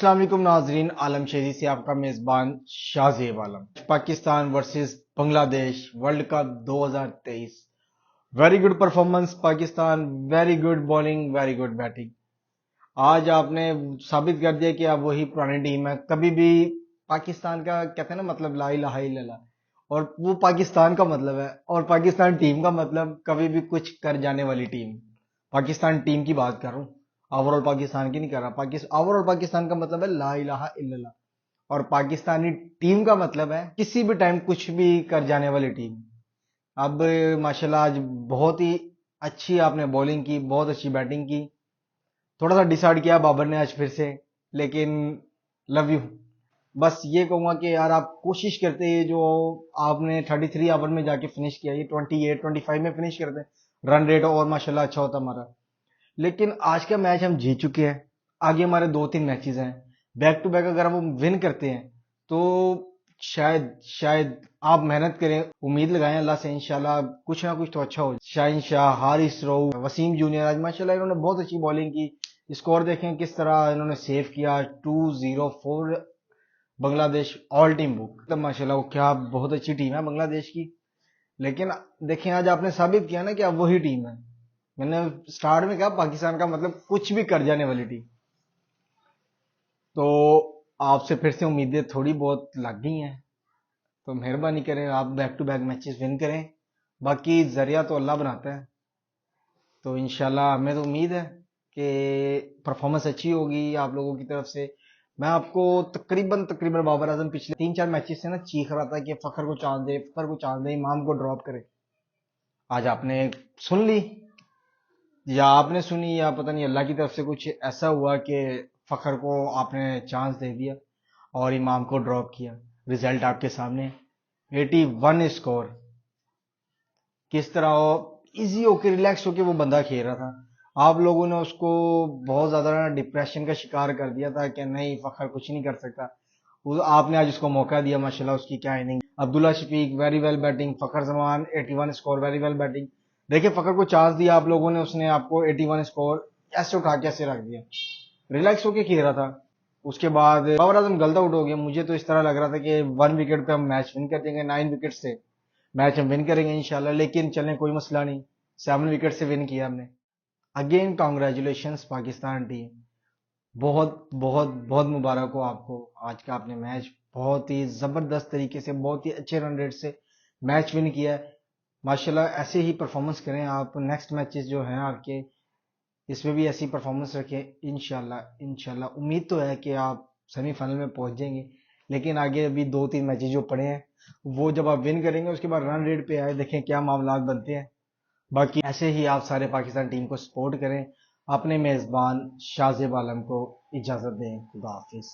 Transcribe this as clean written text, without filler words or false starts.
अस्सलाम वालेकुम नाजरीन, आलम शहरी से आपका मेजबान Shahzeb Alam. Pakistan versus Bangladesh world cup 2023। Very good performance Pakistan, very good bowling, very good batting. आज आपने साबित कर दिया कि आप वही पुरानी टीम है। कभी भी पाकिस्तान का कहते हैं ना मतलब ला इलाहा इल्लल्लाह, और वो पाकिस्तान का मतलब है, और पाकिस्तान टीम का मतलब कभी भी कुछ कर जाने वाली टीम। पाकिस्तान टीम की बात कर रहा हूँ, ओवरऑल पाकिस्तान की नहीं कर रहा। ओवरऑल पाकिस्तान का मतलब है ला इलाहा इल्लल्लाह, और पाकिस्तानी टीम का मतलब है किसी भी टाइम कुछ भी कर जाने वाली टीम। अब माशाल्लाह आज बहुत ही अच्छी आपने बॉलिंग की, बहुत अच्छी बैटिंग की। थोड़ा सा डिसाइड किया बाबर ने आज फिर से, लेकिन लव यू। बस ये कहूंगा कि यार आप कोशिश करते हैं, जो आपने 33 ओवर में जाके फिनिश किया, ये 28-25 में फिनिश करते हैं, रन रेट और माशाल्लाह अच्छा होता हमारा। लेकिन आज का मैच हम जीत चुके हैं। आगे हमारे 2-3 मैचेस हैं, बैक टू बैक अगर हम विन करते हैं तो शायद आप मेहनत करें, उम्मीद लगाएं अल्लाह से, इंशाल्लाह कुछ ना कुछ तो अच्छा हो। शाहीन शाह, हारिस रऊफ, वसीम जूनियर, आज माशाल्लाह इन्होंने बहुत अच्छी बॉलिंग की। स्कोर देखें किस तरह इन्होंने सेव किया, 204 बांग्लादेश ऑल टीम बुक। तो माशाल्लाह वो क्या बहुत अच्छी टीम है बांग्लादेश की। लेकिन देखें आज आपने साबित किया ना कि आप वही टीम है। मैंने स्टार्ट में कहा पाकिस्तान का मतलब कुछ भी कर जाने वाली टीम। तो आपसे फिर से उम्मीदें थोड़ी बहुत लग गई हैं, तो मेहरबानी करें आप back to back matches win करें। बाकी जरिया तो अल्लाह बनाता है। तो इंशाल्लाह हमें तो उम्मीद है कि परफॉर्मेंस अच्छी होगी आप लोगों की तरफ से। मैं आपको तकरीबन तकरीबन बाबर आजम पिछले 3-4 मैचेस से ना चीख रहा था कि फखर को चांस दे, फखर को चांस दे, इमाम को ड्रॉप करे। आज आपने सुन ली, या आपने सुनी, या पता नहीं अल्लाह की तरफ से कुछ ऐसा हुआ कि फखर को आपने चांस दे दिया और इमाम को ड्रॉप किया। रिजल्ट आपके सामने, 81 स्कोर। किस तरह वो इजी होके रिलैक्स होके वो बंदा खेल रहा था। आप लोगों ने उसको बहुत ज्यादा डिप्रेशन का शिकार कर दिया था कि नहीं फखर कुछ नहीं कर सकता। आपने आज उसको मौका दिया, माशाल्लाह उसकी क्या inning. Abdullah Shafique very well batting, Fakhar Zaman 81 score, very well batting. देखिए फखर को चांस दिया आप लोगों ने, उसने आपको 81 स्कोर ऐसे उठा के ऐसे रख दिया, रिलैक्स होके खेल रहा था। उसके बाद बाबर आजम गलत आउट हो गया। मुझे तो इस तरह लग रहा था कि 1 विकेट पे हम मैच विन कर देंगे, 9 विकेट से मैच हम विन करेंगे इंशाल्लाह। लेकिन चलें कोई मसला नहीं, 7 विकेट से विन किया हमने। अगेन कांग्रेचुलेशंस पाकिस्तान टीम, बहुत बहुत बहुत मुबारक हो आपको। आज का आपने मैच बहुत ही जबरदस्त तरीके से, बहुत ही अच्छे रन रेट से मैच विन किया है। माशाल्लाह ऐसे ही परफॉर्मेंस करें आप। नेक्स्ट मैचेस जो हैं आपके, इसमें भी ऐसी परफॉर्मेंस रखें इंशाल्लाह। इंशाल्लाह उम्मीद तो है कि आप सेमीफाइनल में पहुंच जाएंगे। लेकिन आगे अभी 2-3 मैचेस जो पड़े हैं, वो जब आप विन करेंगे उसके बाद रन रेट पे आए, देखें क्या मामला बनते हैं। बाकी ऐसे ही आप सारे पाकिस्तान टीम को सपोर्ट करें। अपने मेजबान शाहजेब आलम को इजाजत दें। खुदा हाफिज।